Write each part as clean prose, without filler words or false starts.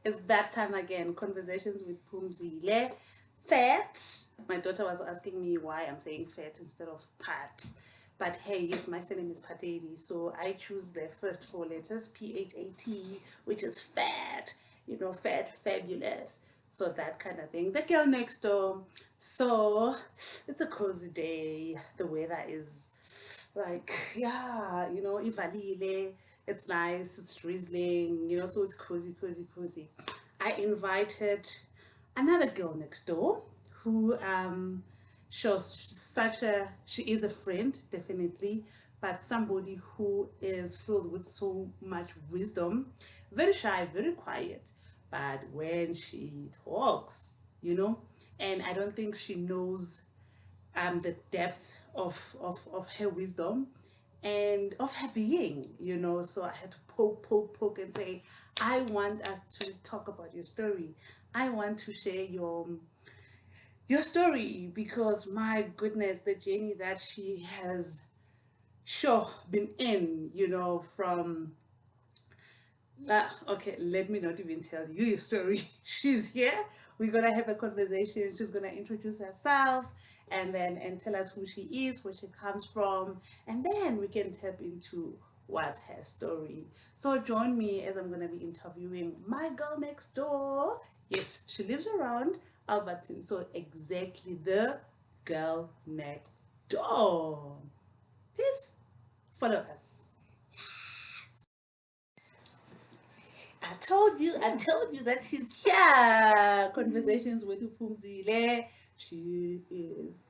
It's that time again. Conversations with Pumzile. Fat. My daughter was asking me why I'm saying fat instead of Pat. But hey, yes, my surname is Patedi, so I choose the first four letters, Phat, which is fat, fat, fabulous. So that kind of thing. The girl next door. So it's a cozy day. The weather is like, yeah, ivalile. It's nice, it's drizzling, so it's cozy, cozy, cozy. I invited another girl next door who shows she is a friend, definitely, but somebody who is filled with so much wisdom, very shy, very quiet, but when she talks, and I don't think she knows the depth of her wisdom and of her being, So I had to poke and say, I want us to talk about your story. I want to share your story, because my goodness, the journey that she has sure been in, from okay, let me not even tell you your story. She's here. We're gonna have a conversation. She's gonna introduce herself and tell us who she is, where she comes from, and then we can tap into what's her story. So join me as I'm gonna be interviewing my girl next door. Yes, she lives around Albertine. So exactly the girl next door. Please follow us. I told you that she's here. Conversations with Upumzile. She is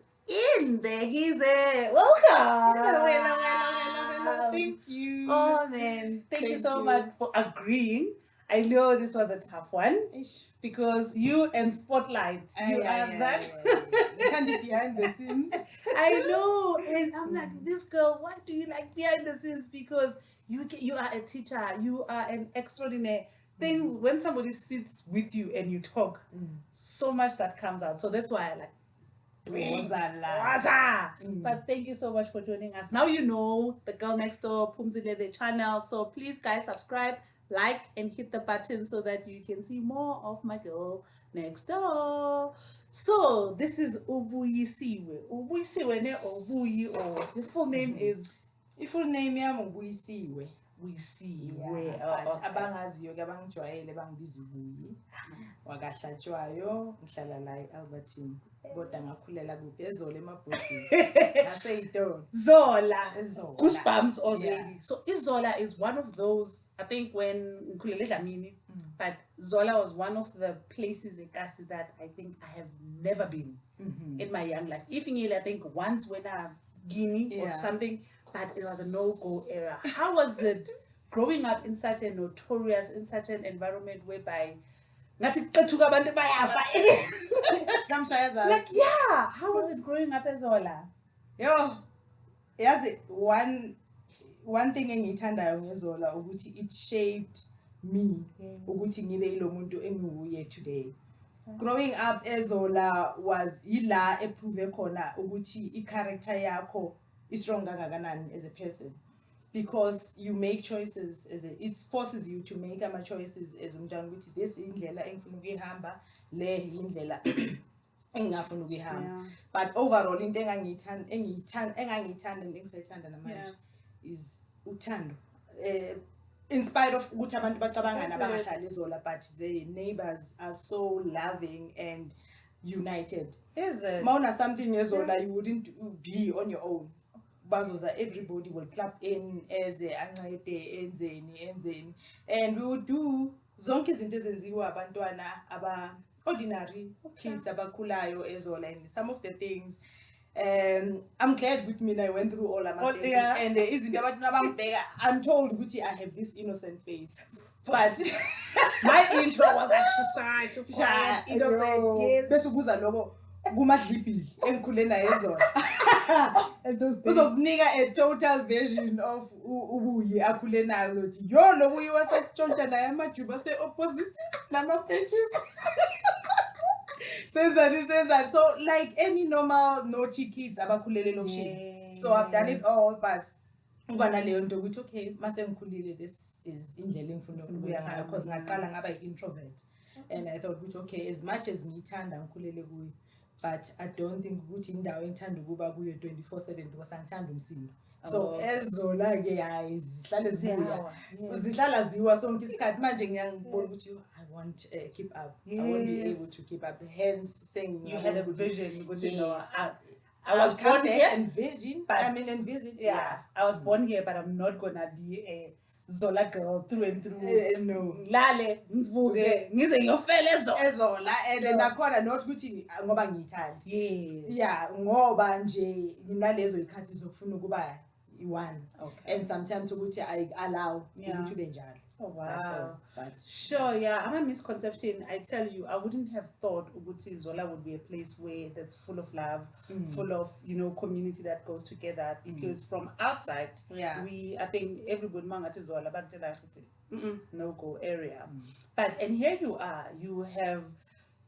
in there. He's there. Welcome. Hello. Thank you. Oh man, thank you so you. much for agreeing. I know this was a tough one Ish. because you and Spotlight, you are that. Turn it behind the scenes. I know, and I'm like, this girl, what do you like behind the scenes? Because you are a teacher, you are an extraordinary things. When somebody sits with you and you talk, so much that comes out. So that's why I like. Waza. But thank you so much for joining us. Now you know the girl next door, Pumzile, the channel. So please, guys, subscribe, like, and hit the button so that you can see more of my girl next door. So this is Ubuyi Siwe. Ubuyi Siwe ne Ubuyi, or the full name is Full name yami Buyisiwe. Buyisiwe. But abangaziyo ke abangijwayele bangibiza uBuyi. Hlatshwayo, ngihlala la eAlbertine. Kodwa ngakhulela kuphi eZola emabhodini. Naseyitolo. Zola. Zola. Goosebumps already. Yeah. So Zola is one of those, I think when Nkulele Dlamini, but Zola was one of the places in Kasi that I think I have never been in my young life. If I think once when I Guinea or something, but it was a no-go era. How was it growing up in such a notorious, in such an environment whereby like, yeah, how was it growing up as Zola? Yo, yazi one thing engiyithandayo ngeZola ukuthi it shaped me ukuthi ngibe ilo muntu engiwuye today. Growing up eZola was ila eprove khona ukuthi i-character yakho is strong kangakanani as a person, because you make choices it forces you to make ama choices as umntwana ukuthi this indlela engifuna ukuyihamba, le indlela engingafuna ukuyihamba. But overall into engangiyithanda nengisayithanda namanje is uthando. In spite of ukuthi abantu bacabangana abangahlali eZola, but the neighbors are so loving and united. Is it? Mauna something eZola, you wouldn't be on your own. Bazoza, everybody will clap in eze ancede enzeni, and we would do zonke izinto ezenziwa abantwana aba ordinary kids abakhulayo eZola, and some of the things I'm glad with me I went through all my stages, and izinto abantu abangibheka, I'm told ukuthi I have this innocent face, but my intro was exercise, was quiet, innocent, yes. Bese kuza lokho kumadlibhili engikhule naye eZola. Uzokunika a total version of ubuyi akhule nayo ukuthi yo lo buyi wasasitshontsha naye amajuba se-opposite nama-benches. Senza. So like any normal naughty kids abakhulele lokishini. So I've done it all, but uba naleyo nto ukuthi okay mase ngikhulile this is indlela engifuna ukuya ngayo because ngaqala ngaba yi-introvert and I thought ukuthi okay as much as ngiyithanda ngikhulele kuyo but I don't think ukuthi indawo engithanda ukuba kuyo 24/7 because angithanda umsindo so ezola-ke hayi zihlala ziwa sonke isikhathi manje ngiyangibona ukuthi I won't keep up. I won't be able to keep up hence saying you had a vision ukuthi yes. I was born here and vision, but I mean and visit. Yeah, I was born here, but I'm not gonna be a Zola girl through and through. No. Lale, mvuke, ngize ngiyofela ezola and nakhona not ukuthi ngoba ngiyithanda. Yes. Yeah, ngoba nje nginalezo ikhathi zokufuna ukuba one. Okay. And sometimes ukuthi I allow ukuthi ube njalo. Oh wow. That's sure, yeah. I'm a misconception. I tell you, I wouldn't have thought Uguti Zola would be a place where that's full of love, full of, community that goes together. Because from outside, I think everybody mangati Zola back to no go area. And here you are, you have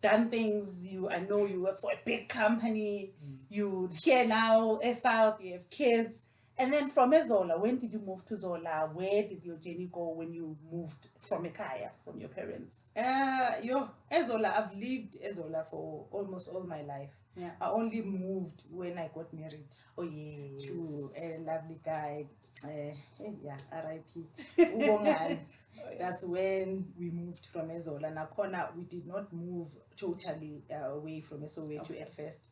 done things, I know you work for a big company, you here now, South, you have kids. And then from Zola, when did you move to Zola? Where did your journey go when you moved from Ekaya, from your parents? Zola, I've lived Zola for almost all my life. Yeah. I only moved when I got married. Oh yes. To a lovely guy. R.I.P. That's when we moved from Zola. Nakona, we did not move totally away from Soweto at first.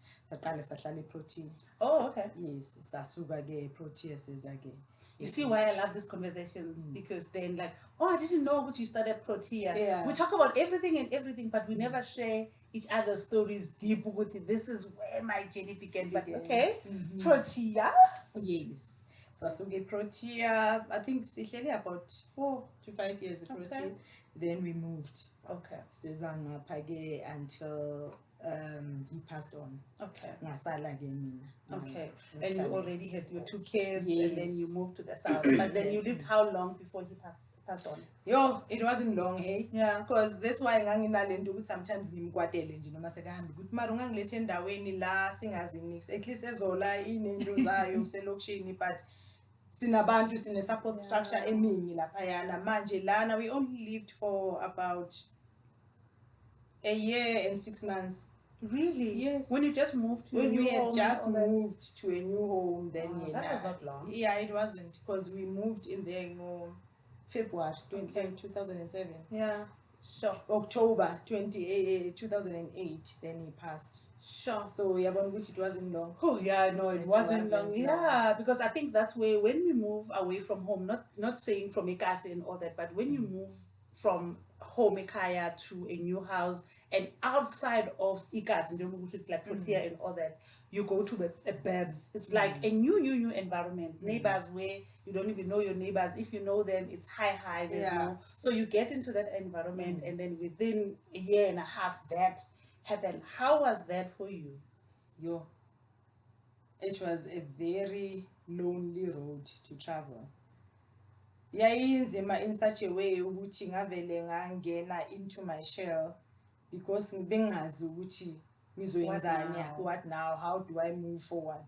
Protein. Oh, okay. Yes, Sasuga ge Proteas again. You see why I love these conversations? Because then I didn't know what you started Protea. Yeah. We talk about everything, but we never share each other's stories deep. This is where my journey began. But okay, Protea. Yes. Sasuke Protea, I think sihlele about 4 to 5 years at Protea. Okay. Then we moved. Okay. Sezanga phake until he passed on. Okay. Ngasala ke mina. Okay. And you already had your 2 kids, yes. And then you moved to the south. But then you lived how long before he passed on? It wasn't long, hey? Yeah. Because that's why nganginalento ukuthi sometimes ngimkwatele nje noma sekahambi ukuthi mara ungangilethe endaweni la singazi nix. At least ezola inento zayo selokishini but sinabantu sine support structure eningi lapha yana manje lana we only lived for about a year and 6 months. Really? Yes. When you just moved to a new home? When we had just moved to a new home, then that was not long. Yeah, it wasn't because we moved in there in February 2007. Yeah, sure. October 2008, then he passed. Sure. So it wasn't long. Oh yeah, no, it wasn't long. Yeah, because I think that's where when we move away from home, not saying from Ekasi and all that, but when you move from home Ekaya to a new house and outside of Ikasi, like Protea and all that, you go to a Babs. It's like a new environment. Neighbors where you don't even know your neighbors. If you know them, it's high. There's no. So you get into that environment, and then within a year and a half, that happened. How was that for you? It was a very lonely road to travel. Yayinzima in such a way ukuthi ngavele ngangena into my shell because bengazi ukuthi ngizoyenzani, what now, how do I move forward.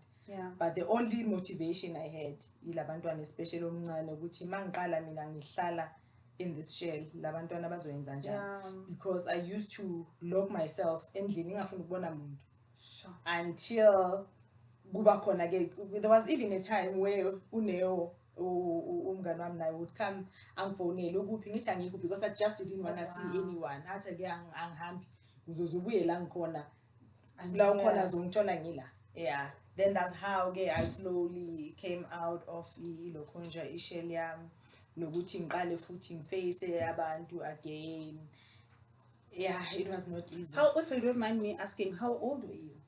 But the only motivation I had ilabantwana especially omncane ukuthi mangiqala mina ngihlala in this shell labantwana bazoyenza njani, because I used to lock myself endlini ngafuna ukubona umuntu until kuba khona ke. There was even a time where uneo umngani wami naye would come angifonele ukuphi ngithi angikho because I just didn't want to see anyone. Athi ke angihambi uzozubuye la ngikhona la ngikhona zongithola ngila. Then that's how I slowly came out of ilokhonja ishell yami nokuthi ngiqale futhi ngiface abantu again. It was not easy. How, if you don't mind me asking, how old were you?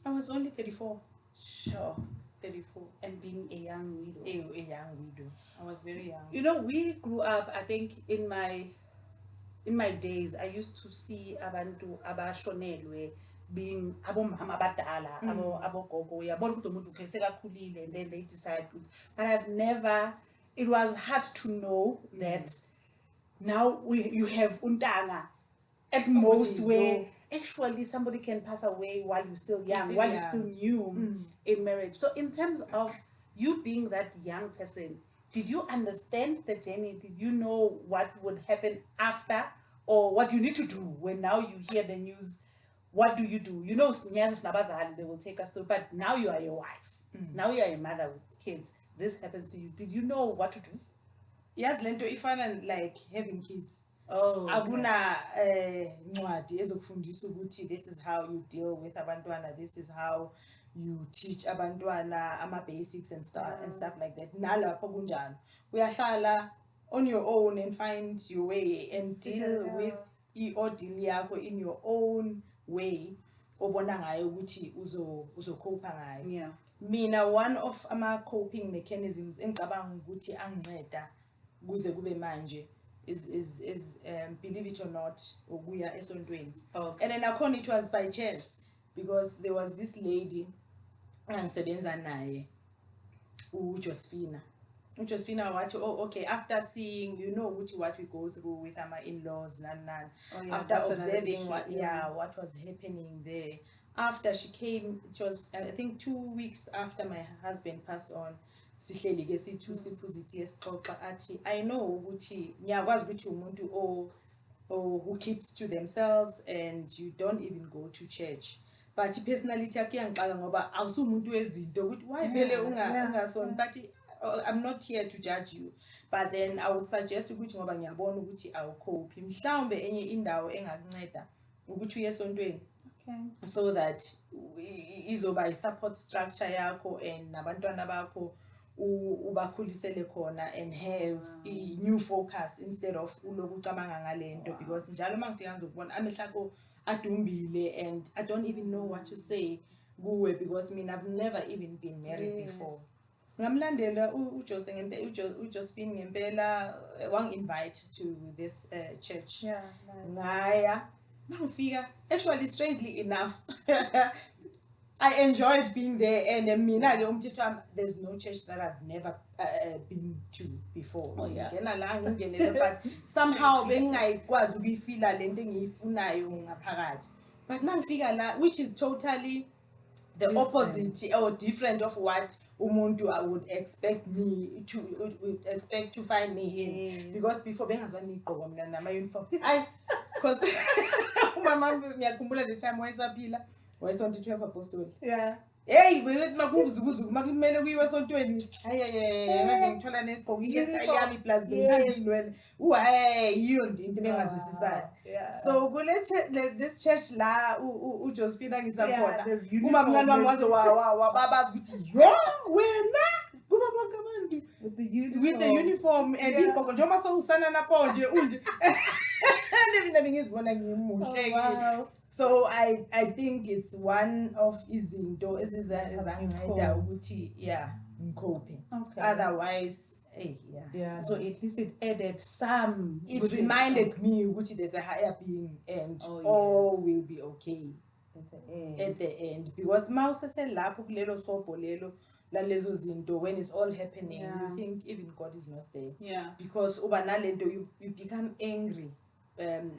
I was only 34. Sure. 34. And being a young widow. A young widow. I was very young. We grew up, I think in my days, I used to see abantu abashonelwe being abomama abadala, abogogo, yabona ukuthi umuntu sekakhulile, and then they decide to, but it was hard to know that now you have untanga at most where actually somebody can pass away while you're still young, while you're still new in marriage. So in terms of you being that young person, did you understand the journey? Did you know what would happen after, or what you need to do when now you hear the news? What do? You know, they will take us through, but now you are a wife. Now you are a mother with kids. This happens to you. Did you know what to do? Yes, lento ifana like having kids. Oh, Akuna ncwadi ezokufundisa ukuthi this is how you deal with abantwana, this is how you teach abantwana ama basics and stuff like that. Nalapho kunjalo. Uyahlala on your own and find your way and deal with i-ordeal yakho in your own way. Obona ngayo ukuthi uzocope ngayo. Yeah. Mina, one of ama coping mechanisms engicabanga ukuthi anginceda kuze kube manje is believe it or not, ukuya esontweni. Okay. And then nakhona it was by chance, because there was this lady angisebenza naye, uJosephina wathi, oh okay, after seeing, you know, what we go through with our in-laws, after observing what was happening there, after she came, it was I think 2 weeks after my husband passed on, sihleli ke sithu siphuziti esixoxa athi, I know ukuthi ngiyakwazi ukuthi umuntu who keeps to themselves and you don't even go to church, but personality yakhe iyangixaka ngoba awusumuntu wezinto ukuthi why vele ungasoni. But I'm not here to judge you, but then I would suggest ukuthi ngoba ngiyabona ukuthi awukhophi, mhlawumbe enye indawo engakunceda ukuthi uye esontweni. Okay. So that izoba i-support structure yakho and nabantwana bakho ubakhulisele khona and have a new focus instead of uloku ucabanga ngalento, because njalo mangifika ngizokubona amehla akho adumbile and I don't even know what to say kuwe, because I've never even been married before. Ngamlandela uJosephine ngempela wang invite to this church. Yeah. Ngaya mangifika, actually strangely enough I enjoyed being there, and mina ke umthetho wami, there's no church that I've never been to before. Oh, yeah. But somehow bengayikwazi ukuyifila lento engiyifunayo ngaphakathi. But mangifika la, which is totally the opposite or different of what umuntu I would expect to find me in, because before bengazani igqoko mina nama uniform because umama ngiyakhumbula the time wayesaphila wayesonto 12 apostoli. Yeah. Hey, beyithi makuzukuzuku makumele kuyiwe esontweni, hayi manje ngithola nesigqoko yami plus ngithanda ilwele yiyo into bengazwisisayo. So this church la uJosephine ngisakhona, uma mncane wami waze wababazi ukuthi yo wena kuba bonke abantu with the uniform and igqoko njengoba sowusana lapho nje unje mina bengizibona ngimuhle. So I think it's one of izinto ezanginceda ukuthi ngicope. Okay. Otherwise So at least it added some. It reminded me ukuthi there's a higher being and all will be okay at the end, because mouse lapho kulelo sobho lelo lalezo zinto, when it's all happening, you think even God is not there. Because uba nalento you become angry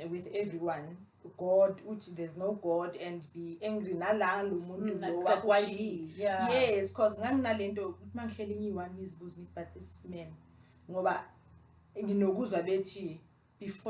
with everyone. God, uthi there's no God, and be angry nala lo muntu lo wakuthi. Yes, because nganginalento ukuthi mangihleli ngiyi-one ngizibuza but this man ngoba nginokuzwa bethi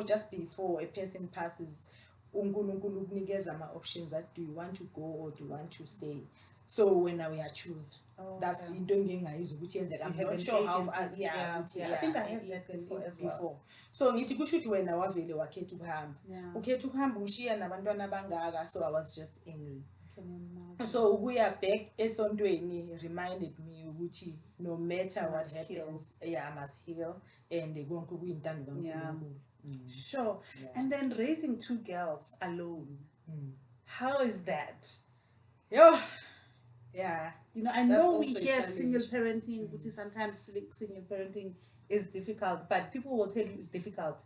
just before a person passes uNkulunkulu ukunikeza ama options that do you want to go or do you want to stay. So when we are choose, that's into engingayizwa ukuthi yenzeka. I'm not sure how I think I had that before as well. So ngithi kusho ukuthi wena wavele wakhetha ukuhamba. Ukhetha ukuhamba ushiya nabantwana abangaka, so I was just angry. So ukuya back esontweni reminded me ukuthi no matter what happens, I must heal and konke kuyintando kaNkulunkulu. Sure. And then raising 2 girls alone. How is that? You know, I know we hear single parenting, which is sometimes single parenting is difficult, but people will tell you it's difficult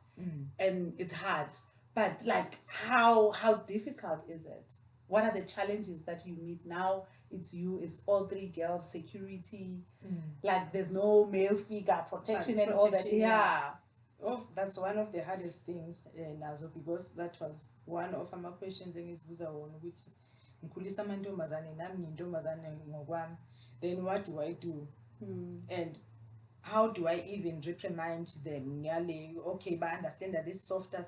and it's hard. But like, how difficult is it? What are the challenges that you meet now? It's all 3 girls, security, like there's no male figure, protection and all that. Oh, that's one of the hardest things, Nazo, because that was one of my questions engizibuza wona ukuthi ngikhulisa amantombazane nami ngiyintombazane ngokwami, then what do I do And how do I even reprimand them? Okay, but I understand that this softer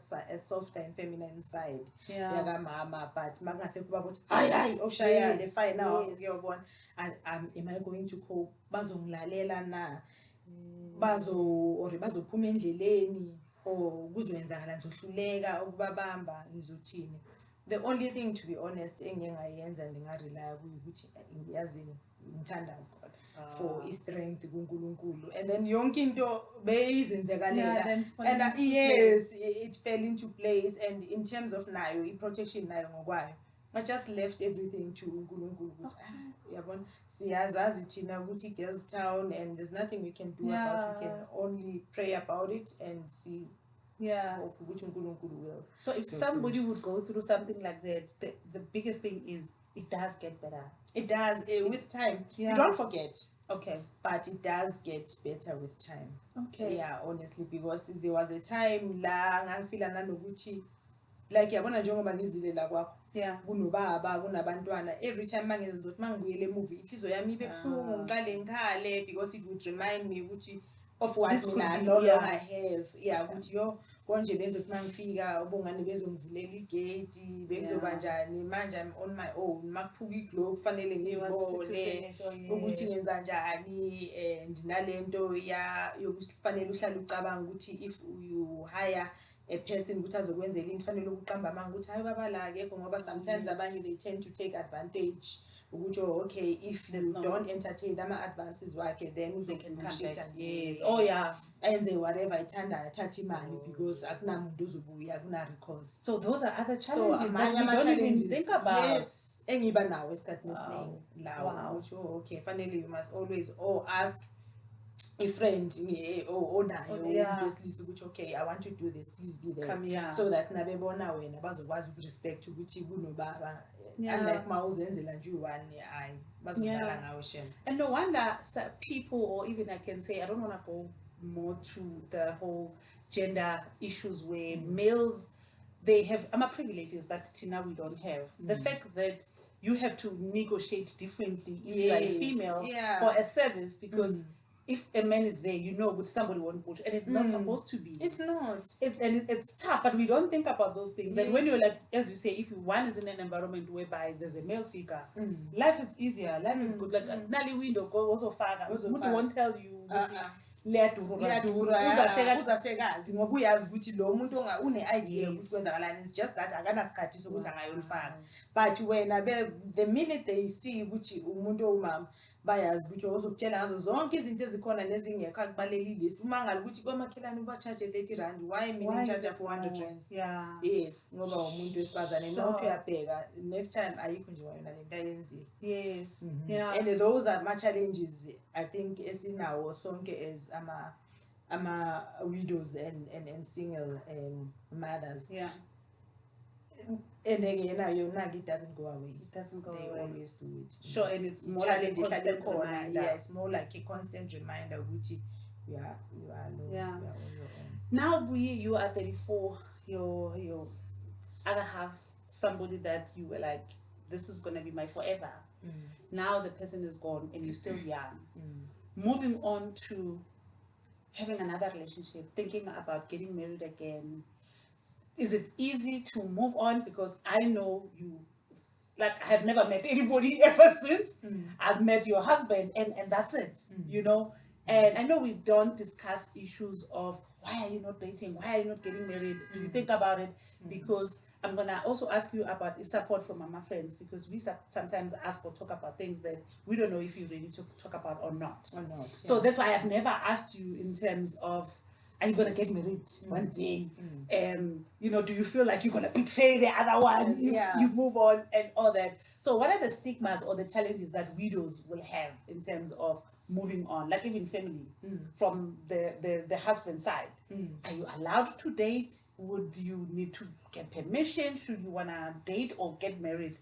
and feminine side. Yeah. Mama, but hi, Oshaya, the fine now, Yes. and am I going to cope? Bazonglalela na bazophuma endleleni or kuzoyenzakala ngizohluleka ukubabamba ngizothini. The only thing, to be honest, engingayenza ndingarelya ukuthi ngiyazini ngithandaza for strength kuNkulunkulu, and then yonke into beyizenzekalela, and yes, it fell into place. And in terms of nayo i-protection nayo ngokwayo, I just left everything to uNkulunkulu ukuthi yabona siyazazi thina ukuthi girls town, and there's nothing we can do about it. We can only pray about it and see which uNkulunkulu will. So if somebody would go through something like that, the biggest thing is it does get better. It does with time. You don't forget. Okay. But it does get better with time. Okay. Yeah, honestly, because there was a time la ngafila nanokuthi like yabona njengoba ngizile la kwakho. Yeah. Kunobaba kunabantwana, every time mangenza ukuthi mangibuyele movie inhliziyo yami ibe buhlungu ngiqale ngikhale, because it would remind me ukuthi of what I no longer have. Yeah, ukuthi yo konje bezothi mangifika ubungane bezongivulela igate bezoba njani manje I'm on my own, makuphuka iglobe kufanele ngizibone ukuthi ngenza njani, and nalento yokufanele uhlale ucabanga ukuthi if you hire a person ukuthi azokwenzela into fanele ukuqamba amanga ukuthi hayi baba la akekho, ngoba sometimes abanye they tend to take advantage ukuthi okay, if you don't entertain ama-advances wakhe then they can come back. Yes. Oh yeah, enze whatever ithanda athathe imali because akunamuntu ozobuya kuna-recourse. So those are other challenges So that we don't even think about. Yes, engiba nawo esikhathini esiningi lawo ukuthi okay fanele you must always ask a friend onayo umuntu wesilisa ukuthi okay I want to do this, please be there. Come here. So that nabebona wena bazokwazi ukurespect ukuthi kunobaba, unlike mawuzenzela nje one hayi bazodlala ngawe shem. And no wonder people, or even I can say, I don't want to go more to the whole gender issues where males, they have privileges that Tina we don't have. The fact that you have to negotiate differently if you are a female for a service, because if a man is there, you know, but somebody won't push, and it's not supposed to be. It's not. It's tough, but we don't think about those things. And when you're like, as you say, if one is in an environment whereby there's a male figure, life is easier, life is good. Like Nali window go also far. Won't tell you. Uzasekazi ngoba uyazi ukuthi lo muntu une-idea ukuthi kwenzakalani. It's just that akanasikhathi sokuthi angayolifaka. But wena the minute they see ukuthi umuntu owumama bayazi ukuthi uzokutshela ngazo zonke izinto ezikhona nezingekho akubaleli list. Uma ngale ukuthi kwamakhelane uba-charge 30 rand, why mina ngicharge 400 rands? Yeah. Yes, ngoba umuntu wesifazane nokuthi uyabheka next time ayikho nje wena lento ayenzile. Yes. Yeah. And those are my challenges, I think, esinawo sonke as ama widows and single mothers. Yeah. And again, it doesn't go away. It doesn't go they away. Always do it. Sure, and it's more challenge like a constant reminder. Yeah, it's more like a constant reminder. Which you are alone. Yeah. You are on your own. Now, Buyi, you are 34. You other have somebody that you were like, this is gonna be my forever. Now the person is gone, and you're still young. Moving on to having another relationship, thinking about getting married again. Is it easy to move on? Because I know you, like, I have never met anybody ever since. I've met your husband, and that's it, you know. And I know we don't discuss issues of why are you not dating? Why are you not getting married? Do you think about it? Because I'm going to also ask you about the support from my friends, because we sometimes ask or talk about things that we don't know if you're ready to talk about or not. So that's why I've never asked you in terms of, are you going to get married one day? You know, do you feel like you're going to betray the other one if you move on and all that? So what are the stigmas or the challenges that widows will have in terms of moving on, like even family, from the husband side? Are you allowed to date? Would you need to get permission? Should you want to date or get married?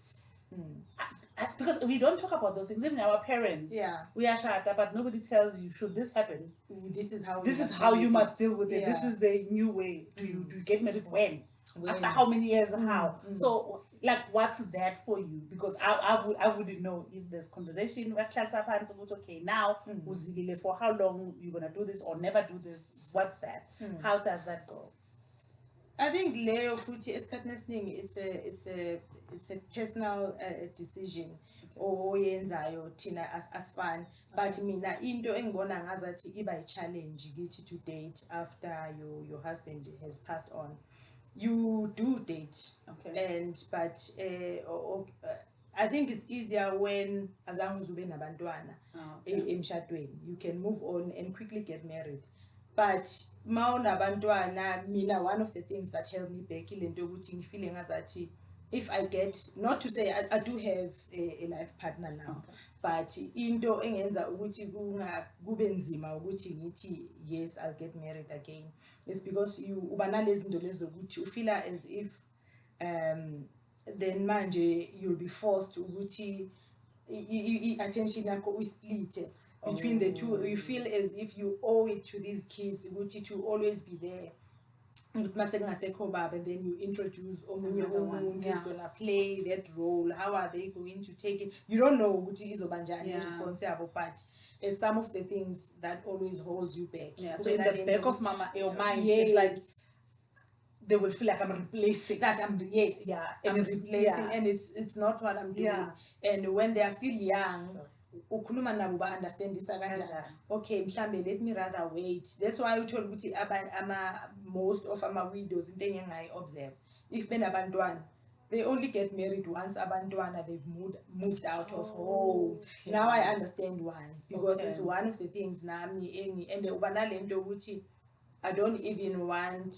Because we don't talk about those things. Even our parents, we are shut up, but nobody tells you, should this happen, this is how you must deal with it. This is the new way. Do you get married when? after how many years, how? So, like, what's that for you? Because I wouldn't know if there's conversation. Okay, now, for how long you're gonna do this or never do this? What's that? How does that go? I think Leo Futi esikhathini it's a personal decision oyenzayo thina as fan, but mina into engibona ngazathi iba challenge kithi to date after your husband has passed on. You do date, and but I think it's easier when azange uzube nabantwana emshadweni. You can move on and quickly get married. But maunabantwana, mina, one of the things that held me back ilento ukuthi ngifile ngazathi if I get, not to say I do have a life partner now, but into engenza ukuthi kube nzima ukuthi ngithi yes, I'll get married again, is because you uba nalezi zinto lezo ukuthi you feel as if then manje you'll be forced ukuthi attention yakho usplit between the two. You feel as if you owe it to these kids to always be there. And then you introduce who's gonna play that role. How are they going to take it? You don't know which is responsible, but it's some of the things that always holds you back. Yeah. So in the back of your mind, it's like they will feel like I'm replacing that. I'm replacing, and it's not what I'm doing. And when they are still young, ukhuluma nabo ba understand isa kanjani. Okay, mhlambe let me rather wait. That's why I told ukuthi most of our widows into engayi observe, if benabantwana, they only get married once abantwana they've moved out of home. Now I understand why, because it's one of the things nami and uba nalento ukuthi I don't even want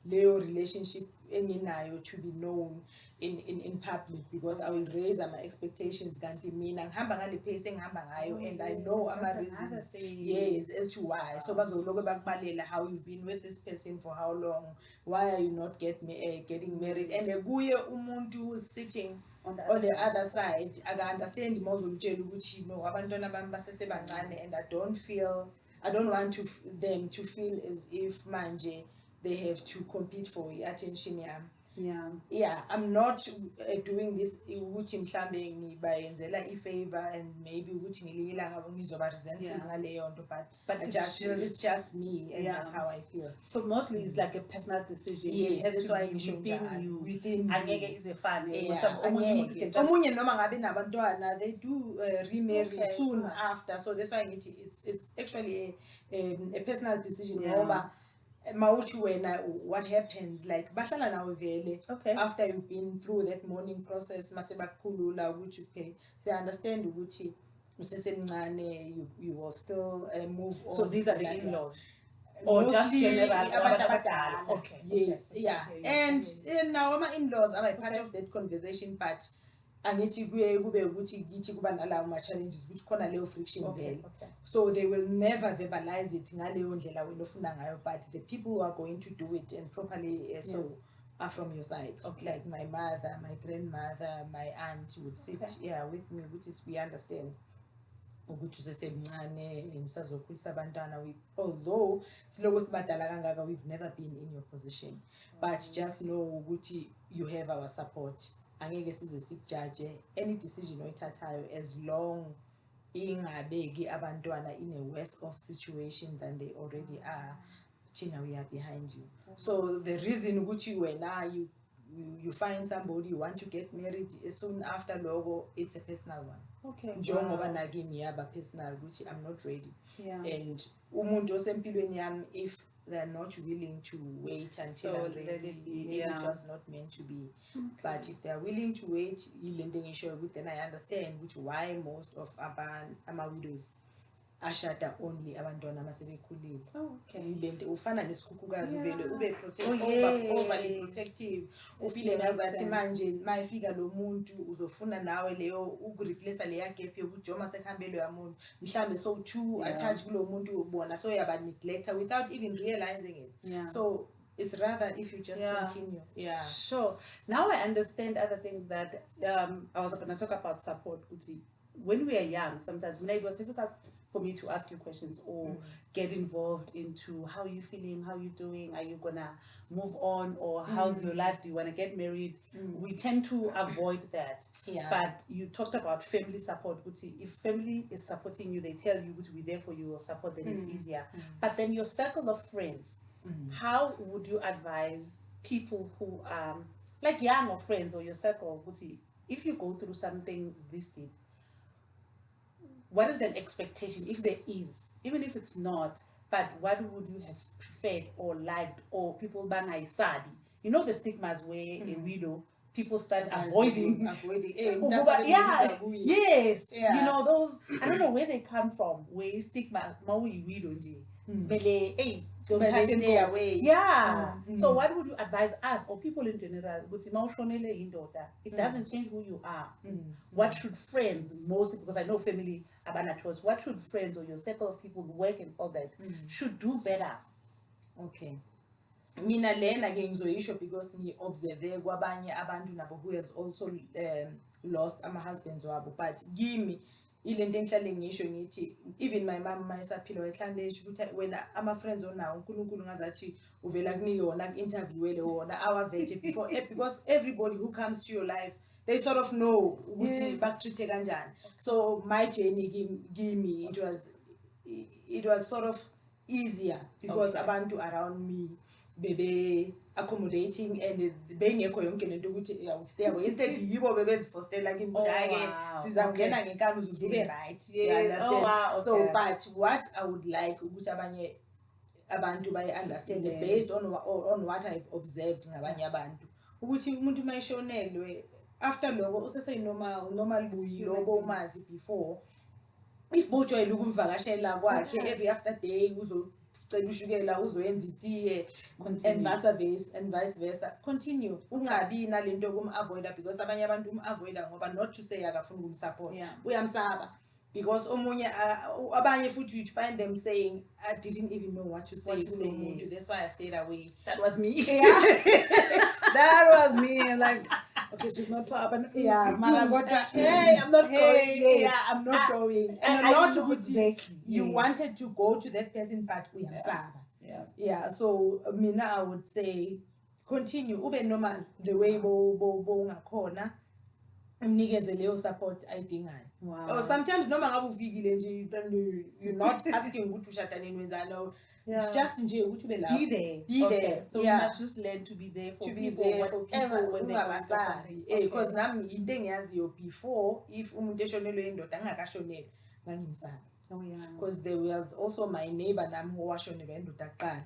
Leo relationship enginayo to be known in public, because I will raise my expectations kanti mina ngihamba ngale pace engihamba ngayo, and I know ama reasons as to why. So bazoloku bakubalela how you've been with this person for how long, why are you not getting married, and kuye umuntu who's sitting on the other side aka understand mozomtshela ukuthi no, abantwana bami basesebancane, and I don't want them to feel as if manje they have to compete for attention. I'm not doing this ukuthi mhlambe ngibayenzela ifavor and maybe ukuthi ngelinye ilanga ngizoba resentful ngaleyo nto, but it's just me, and that's how I feel. So mostly it's like a personal decision. Yes, that's why within angeke izefane omunye noma ngabe nabantwana they do remarry soon after. So that's why it's actually a personal decision. What happens, like bahlala nawe vele after you've been through that mourning process, mase bakukhulula ukuthi okay, so I understand ukuthi usesemncane, you will still move on. So these are the in-laws or just general abadala? Yes. And now my in-laws are part of that conversation, but angithi kube ukuthi kithi kuba nalawo ma challenges ukuthi khona leyo friction vele. So they will never verbalize it ngaleyo ndlela wena ofuna ngayo, but the people who are going to do it and properly so are from your side. Like my mother, my grandmother, my aunt would sit with me, which is we understand ukuthi usesemncane ngisazokhulisa abantwana, although siloko sibadala kangaka, we've never been in your position, but just know ukuthi you have our support. Angeke size sikujudge any decision oyithathayo as long ingabeki abantwana in a worse off situation than they already are. Tina, we are behind you. So the reason ukuthi wena you find somebody you want to get married soon after logo, it's a personal one. Njengoba nakimi yaba personal ukuthi I'm not ready. And umuntu osempilweni yami, if they're not willing to wait until I'm ready, maybe it was not meant to be. But if they're willing to wait, then I understand why most of our widows ashada only abantwana masebekhulile. Ilento ufana nesikhukukazi vele ube overly protective, ufile ngazathi manje mayifika lo muntu uzofuna nawe leyo ukureplace leya gap yokujoma sekuhambelo yamuntu, mhlambe so too attached kulo muntu ubona, so yaba neglector without even realizing it. So it's rather if you just continue. Sure. Now I understand other things that I was going to talk about support. When we are young, sometimes it was difficult for me to ask you questions or get involved into how you feeling, how you doing, are you gonna move on, or how's your life, do you want to get married? We tend to avoid that. Yeah. But you talked about family support. If family is supporting you, they tell you to be there for you or support, then it's easier. But then your circle of friends, how would you advise people who like young or friends or your circle, if you go through something this deep, what is the expectation, if there is, even if it's not, but what would you have preferred or liked, or people bangayisabi? You know the stigmas where a widow, people start avoiding. Yeah, yes. Yeah. You know those. I don't know where they come from. Where stigmas, maui widow hey, don't But they and stay go. away. Yeah. So what would you advise us or people in general? It doesn't change who you are. What should friends, mostly because I know family abana choice, what should friends or your circle of people who work and all that should do better? Okay. Mina lena ke ngizoyisho because ngi-observe kwabanye abantu nabo who has also lost ama-husbands wabo, but kimi ilento engihlale ngisho ngithi even my mom mayisaphila wayehlale esho ukuthi wena ama-friends onawo uNkulunkulu ngazathi uvela kuniyona ku-interviewele wona awavete before because everybody who comes to your life they sort of know ukuthi bakutreat kanjani. So my journey kimi it was sort of easier because abantu around me bebe accommodating and bengekho yonke lento ukuthi stay instead yibo bebezifostela kimi ke sizangena ngenkani uzube right. You understand? So but what I would like ukuthi abanye abantu baye understand based on what I've observed ngabanye abantu ukuthi umuntu mayishonelwe after lokho usese normal Buyi lobo umazi before, if bojwayela ukumvakashela kwakhe every after day uzocela ushukela uzoyenza itiye and vice versa, continue. Ungabi nalento yokum-avoida because abanye abantu avoida ngoba not to say akafuna ukumsupport, uyamsaba because omunye abanye futhi you find them saying I didn't even know what to say. That's why I stayed away. That was me. Yeah. That was me. And like, okay, she's not far, but yeah, hey, I'm not going. Yeah, I'm not going. And not to exactly. You wanted to go to that person, but we have Saba. Yeah. So mina, I would say continue. Ube normal the way bo ngakhona. Mnikeze leyo support ayidingayo. Or sometimes noma ngabe ufikile nje you're not asking ukuthi ushada nini wenzalo. It's just nje ukuthi ube lapho. Be there. So we must just learn to be there for people, when they go something. Because nami into engiyaziyo before, if umuntu eshonelwe indoda angakashonelwa ngangimsaba. Because there was also my neighbor who was shonelwe indoda kuqala.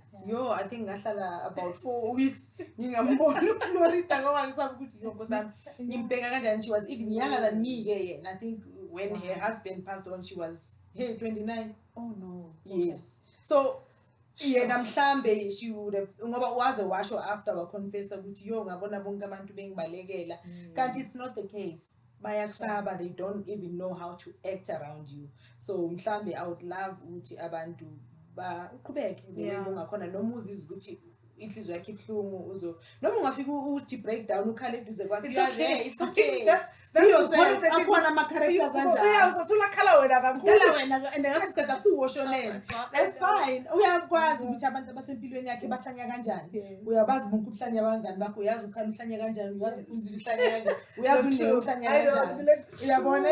I think ngahlala about 4 weeks ngingambona uFlorida ngoba ngisaba ukuthi nkosami ngimbheka kanjani. She was even younger than me and I think when her husband passed on she was 29. Oh no. Yes. So mhlambe she would have ngoba waze washo after waconfessa ukuthi ngabona bonke abantu bengibalekela, kanti it's not the case. Bayakusaba, they don't even know how to act around you. So mhlambe I would love ukuthi abantu uqhubeke ngakhona noma uzizwa ukuthi inhliziyo yakhe ibhlungu noma ungafika uthi breakdown ukhale eduze kwakhe. It's okay. That's akhona ama characters kanjani. Uzothula khala wena kakhulu and ngasikhathi akusuwoshonela. That's fine. Uyakwazi ukuthi abantu abasempilweni yakhe bahlanya kanjani. Uyabazi bonke ubuhlanya abangani bakho, uyazi ukhala uhlanya kanjani, uyazi ufunzile uhlanya kanjani, uyazi unele uhlanya kanjani. Uyabona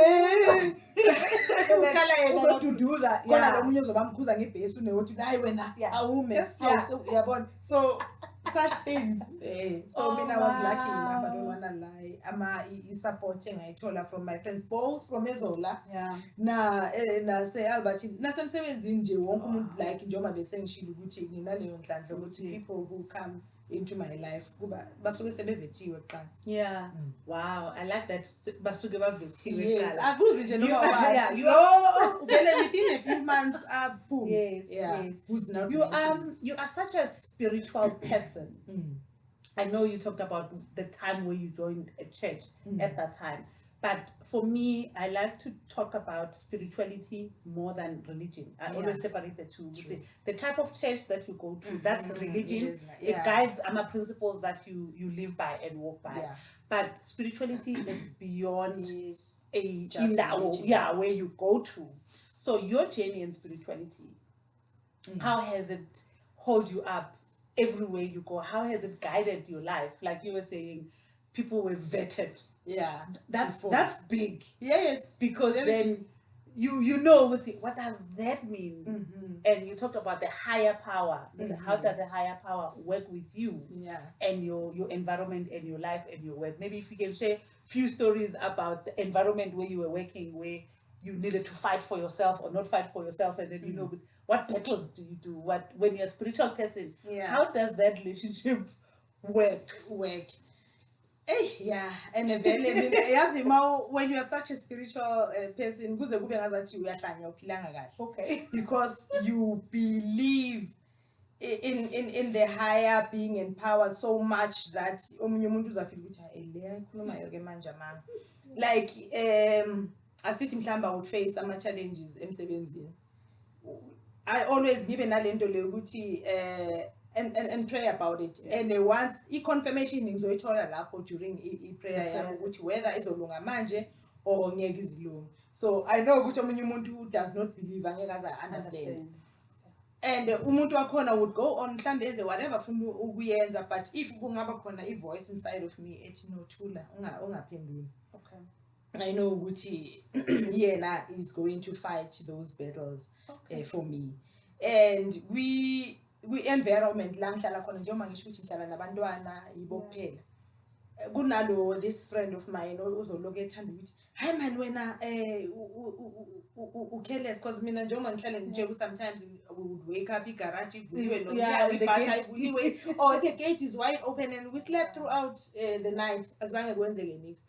ukhala yena uzoduduza khona lo munye uzobamkhuza ngebhesi unewothi hayi wena awume. Uyabona. So such things. So I was lucky enough, I don't wanna lie. Supporting engayithola from my friends, both from Zola na say Albert nasemsebenzini nje wonke umuntu like njengoba bese ngishilo ukuthi nginaleyo nhlanhla ukuthi people who come into my life kuba basuke sebevetiwe kuqala. Wow, I like that. Basuke bavetiwe yes akuzi nje noma vele within a few months boom. Yes. Who's not you are such a spiritual person. I know you talked about the time where you joined a church at that time. But for me, I like to talk about spirituality more than religion. I always separate the two. True. The type of church that you go to, that's religion. It guides principles that you live by and walk by. But spirituality is beyond where you go to. So your journey in spirituality, how has it hold you up everywhere you go? How has it guided your life? Like you were saying, people were vetted. Yeah, That's before. that's big. Yes, Because very then you know what does that mean? Mm-hmm. And you talked about the higher power. Mm-hmm. How does a higher power work with you? Yeah. And your environment and your life and your work? Maybe if you can share few stories about the environment where you were working, where you needed to fight for yourself or not fight for yourself, and then you know what battles do you do? What when you're a spiritual person? Yeah. How does that relationship work? Yeah, and yazi ma when you are such a spiritual person, kuze kube ngazathi uyahlanya uphilanga kahle. Okay. Because you believe in the higher being and power so much that omunye umuntu uzafika ukuthi hayi le ayikhulumayo ke manje amanga. Like asithi mhlamba would face ama challenges emsebenzini. I always give nalento le ukuthi and pray about it. Yeah. And once confirmation ngizoyithola lapho during prayer yami ukuthi whether izolunga manje or ngeke izilunga. So I know ukuthi omunye umuntu who does not believe angeke aze understand. And umuntu wakhona would go on mhlambe enze whatever funa ukuyenza, but if kungaba khona voice inside of me ethi no thula ungaphenduli. Okay. I know ukuthi yena is going to fight those battles for me. And we environment la ngihlala khona njengoba ngisho ukuthi ngihlala nabantwana yibo kuphela. Kunalo this friend of mine uzoloku ethanda ukuthi hayi man wena careless because mina njengoba ngihlale nje sometimes we would wake up igarage ivuliwe noma ibhasha ivuliwe or the gate is wide open and we slept throughout the night akuzange kwenzeke nithi.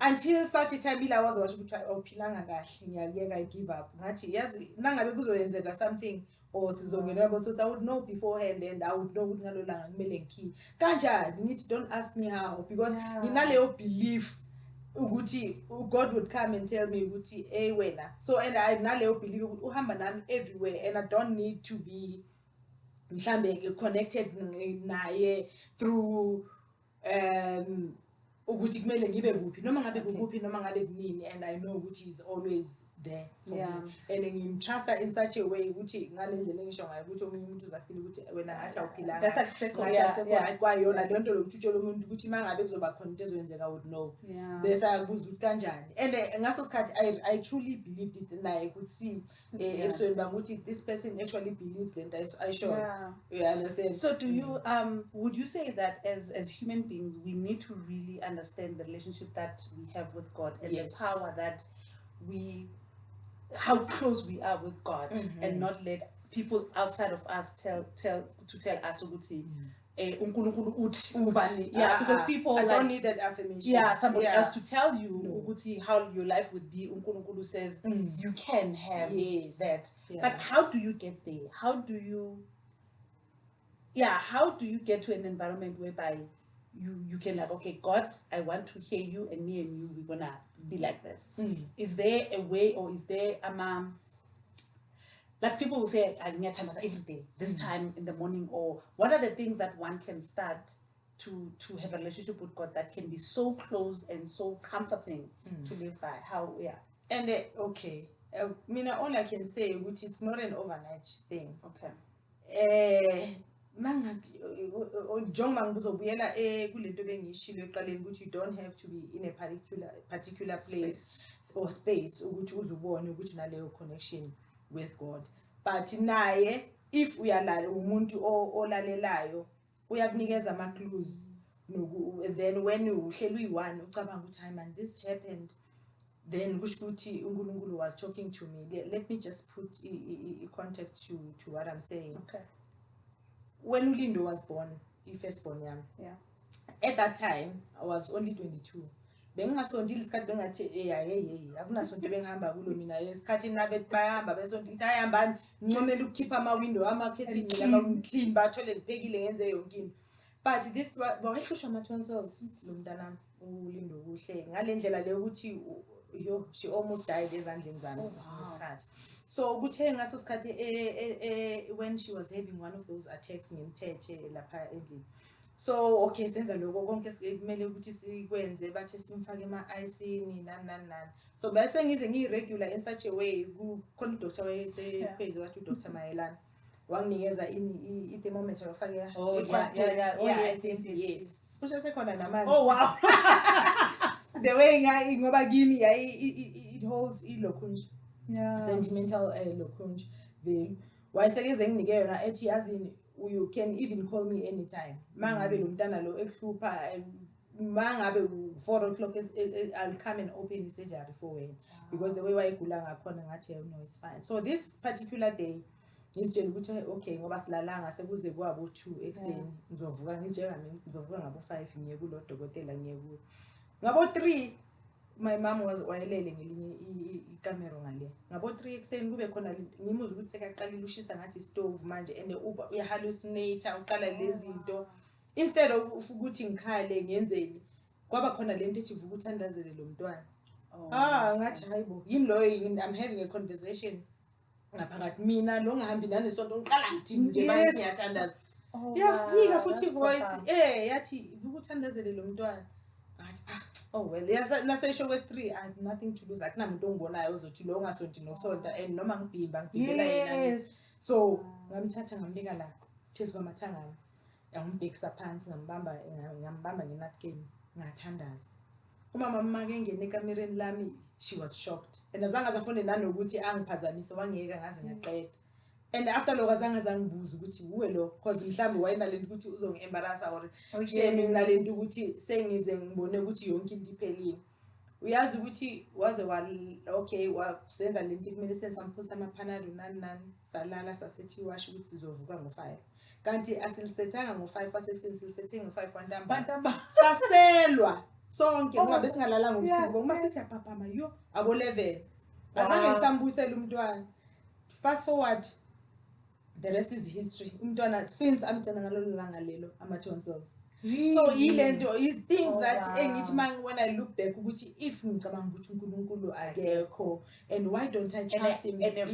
Until such a time ila wazi washo ukuthi awuphilanga kahle ngiyakeka I give up ngathi yazi nangabe kuzoyenzeka something or sizongena botsotsi I would know beforehand and I would know ukuthi ngalolanga kumele ngikhi kanjani ngithi don't ask me how because nginaleyo belief ukuthi God would come and tell me ukuthi wena so and I naleyo belief ukuthi uhamba nami everywhere and I don't need to be mhlambe connected naye through ukuthi kumele ngibe kuphi noma ngabe kuphi noma ngabe kunini and I know ukuthi he's always there for me and ngimtrusta in such a way ukuthi ngalendlela engisho ngayo ukuthi omunye umuntu uzafila ukuthi wena ngathi awuphilanga ngathi akusekho kwayona lento lokuthi lo muntu ukuthi mangabe kuzoba khona into ezoyenzeka would know bese ayabuza ukuthi kanjani and ngaso sikhathi I truly believed it naye ukuthi see episode banguthi this person actually believes lento I sure you understand. So do you would you say that as human beings we need to really understand the relationship that we have with God and the power that how close we are with God and not let people outside of us tell us ukuthi uNkulunkulu uthi ubani because people I don't need that affirmation somebody else to tell you ukuthi how your life would be. UNkulunkulu says you can have that but how do you get there? How do you get to an environment whereby you can like, okay, God, I want to hear you and me and you, we're gonna be like this. Is there a way or is there like people will say every day, this time in the morning, or what are the things that one can start to have a relationship with God that can be so close and so comforting to live by? How and okay. Mina all I can say which it's not an overnight thing. Okay. Manga njengoba ngizobuyela kulento bengishilo eqaleni ukuthi you don't have to be in a particular place or space ukuthi uzubone ukuthi naleyo connection with God, but naye if uyalala umuntu olalelayo uyakunikeza ama clues then when uhlelo uyi1 ucabanga ukuthi hi man this happened then kusho ukuthi uNkulunkulu was talking to me. Let me just put context to what I'm saying. Okay. When Ulindo was born, first born yami. At that time, I was only 22. Bengasondile isikhathi bengathi akunasonto bengihamba kulo mina esikhathi nabe bayahamba besonto ngithi ayihambani ngicomela ukukhipha ama window ama-curtain lama clean bathole ngiphekile ngenze yonke into. But this wahlushwa ama tonsils lo mntanami Ulindo kuhle ngalendlela le ukuthi she almost died ezandleni zami ngesikhathi. So kuthe ngaso sikhathi when she was having one of those attacks ngimphethe lapha endlini So okay senza lokho konke kumele ukuthi sikwenze bathe simfake ama-icini nani. So bese ngize ngiyi-regular in such a way khona udoctor wayesephezi wathi udoctor Mayelana wanginikeza i-thermometer yofake I think yes kusho sekhona namanje. Oh wow. The way ngoba kimi it holds ilokhunja sentimental lokhunja value wayesekeze nginike yona ethi yazini you can even call me anytime mangabe lo mntana lo ekuhlupha mangabe 4 o'clock I'll come and open surgery for wena because the way wayegula ngakhona ngathi no it's fine. So this particular day ngizitshela ukuthi okay ngoba silalanga sekuze kwabo 2 ekseni ngizovuka ngizovuka ngabo 5 ngiye kulo dokotela ngiye ku ngabo 3 my mom wayelele ngelinye ikamera ngale ngabo 3 ekseni kube khona ngimuza ukuthi sekaqalile ushisa ngathi stove manje and uyahallucinate uqala lezi zinto instead of ukuthi ngikhale ngenzeni kwaba khona lento ethi vuka uthandazele lo mntwana. Ngathi hayibo yimi lo I'm having a conversation ngaphakathi mina lo ngihambi nanesonto ngiqala ngithi nje manje ngiyathandaza yafika futhi voice yathi vuka uthandazele lo mntwana ngathi oh well nasesho kwesi3 I have nothing to lose akunamuntu ongibonayo ozothi lo ngasonto nosonta and noma ngibhimba ngibhibela yena so ngamthatha ngambeka la phezu kwamathanga ngambhekisa phansi ngambamba ngenapkin ngathandaza umama make ngene ekamereni lami she was shocked and azange azafune nanokuthi angiphazamise wangeka ngaze ngaqeda and after lokho azange zangibuza ukuthi uwe lo because mhlambi wayinalento ukuthi uzongi-embarrassa or shame nalento ukuthi sengize ngibone ukuthi yonke into iphelile uyazi ukuthi waze okay wasenza lento kumele senzamphusa amaphanalo nani salala sasethi washo ukuthi sizovuka ngo5 kanti asilisethanga ngo5 asekuseni sisethe ngo5 wantamba saselwa sonke ngoba besingalala ngobusuku uma sesiyaphaphama yo abo 11 azange ngisambuyisela umntwana. Fast forward the rest is history umntwana since amgcina ngalolu langa lelo ama-tonsils. So ilento is things that engithi when I look back ukuthi if ngicabanga ukuthi uNkulunkulu akekho and why don't I trust him and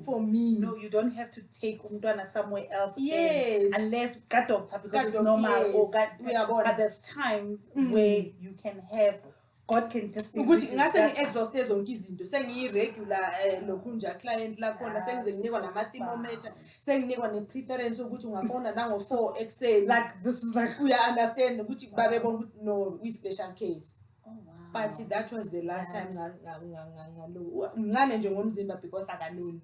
for me no you don't have to take umntwana somewhere else unless God doctor because it's normal or God but there's times where you can have God can just ukuthi ngase ngi-exhaust zonke izinto sengiyi-regular lokhunja client lakhona sengize nginikwa nama-thermometer senginikwa ne-preference ukuthi ungafona nango-4 ekseni like this is like understand ukuthi babe bonke ukuthi no we-special case. But that was the last time mncane nje ngomzimba because akaloni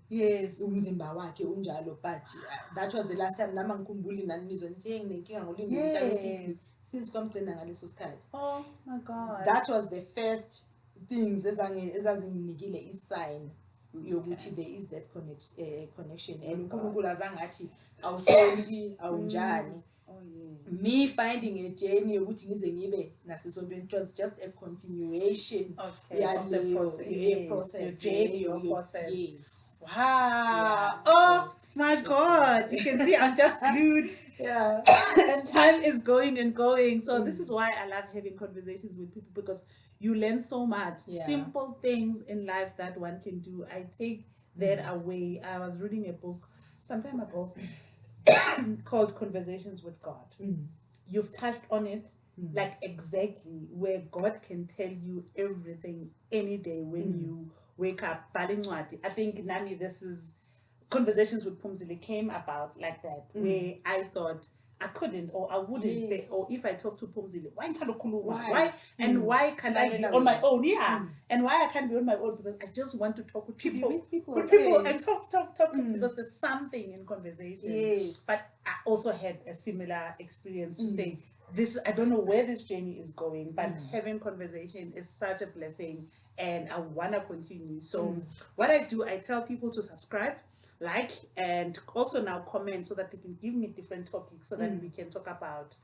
umzimba wakhe unjalo but that was the last time nama ngikhumbuli nani nizwa nithi nginenkinga ngolimi ngitayisithi since kwamgcina ngaleso sikhathi. Oh my God, that was the first things ezazinginikile i-sign yokuthi there is that connection and uNkulunkulu azangathi awusonti awunjani. Me finding a journey yokuthi ngize ngibe nasesontweni it was just a continuation of the process, your process. Yes. Wow. Oh my God, you can see I'm just glued. And time is going and going. So this is why I love having conversations with people because you learn so much. Simple things in life that one can do. I take that away. I was reading a book some time ago called Conversations with God. You've touched on it like exactly where God can tell you everything any day when you wake up. I think Nami, this is Conversations with Phumzile came about like that, where I thought I couldn't or I wouldn't or if I talk to Phumzile, why and why can't I be on my own? And why I can't be on my own because I just want to talk with people and talk because there's something in conversation. But I also had a similar experience to say this. I don't know where this journey is going, but having conversation is such a blessing, and I wanna continue. So what I do, I tell people to subscribe, like, and also now comment so that they can give me different topics so that we can talk about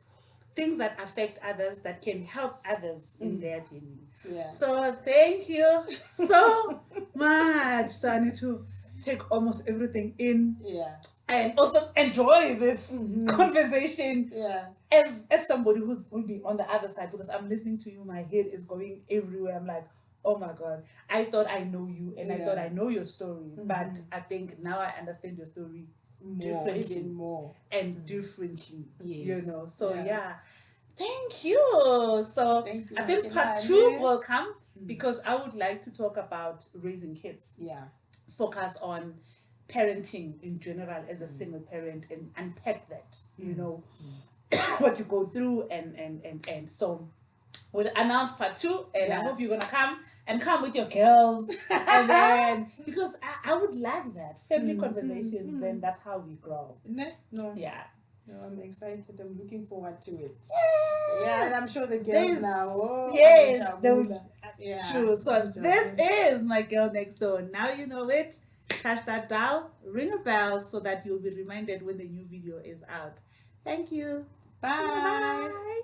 things that affect others, that can help others in their journey. So thank you so much. So I need to take almost everything in and also enjoy this conversation as somebody who's going to be on the other side, because I'm listening to you, my head is going everywhere. I'm like, oh my God, I thought I know you and I thought I know your story, but I think now I understand your story differently even more. and differently. Yes. You know. So Yeah. yeah. Thank you. So Thank you, I think part Makelane. 2 will come because I would like to talk about raising kids. Yeah. Focus on parenting in general as a single parent and unpack that, you know, what you go through and so we'll announce part 2 and I Yeah. hope you're gonna come with your girls and then because I would like that family conversations. Then that's how we grow. No. Yeah. No, I'm excited. I'm looking forward to it. Yes. Yeah, and I'm sure the girls This- now. Oh, yes, Jabula. Yeah. True. So Jabula. this is my girl next door. Now you know it. Touch that dial, ring a bell so that you'll be reminded when the new video is out. Thank you. Bye. Bye.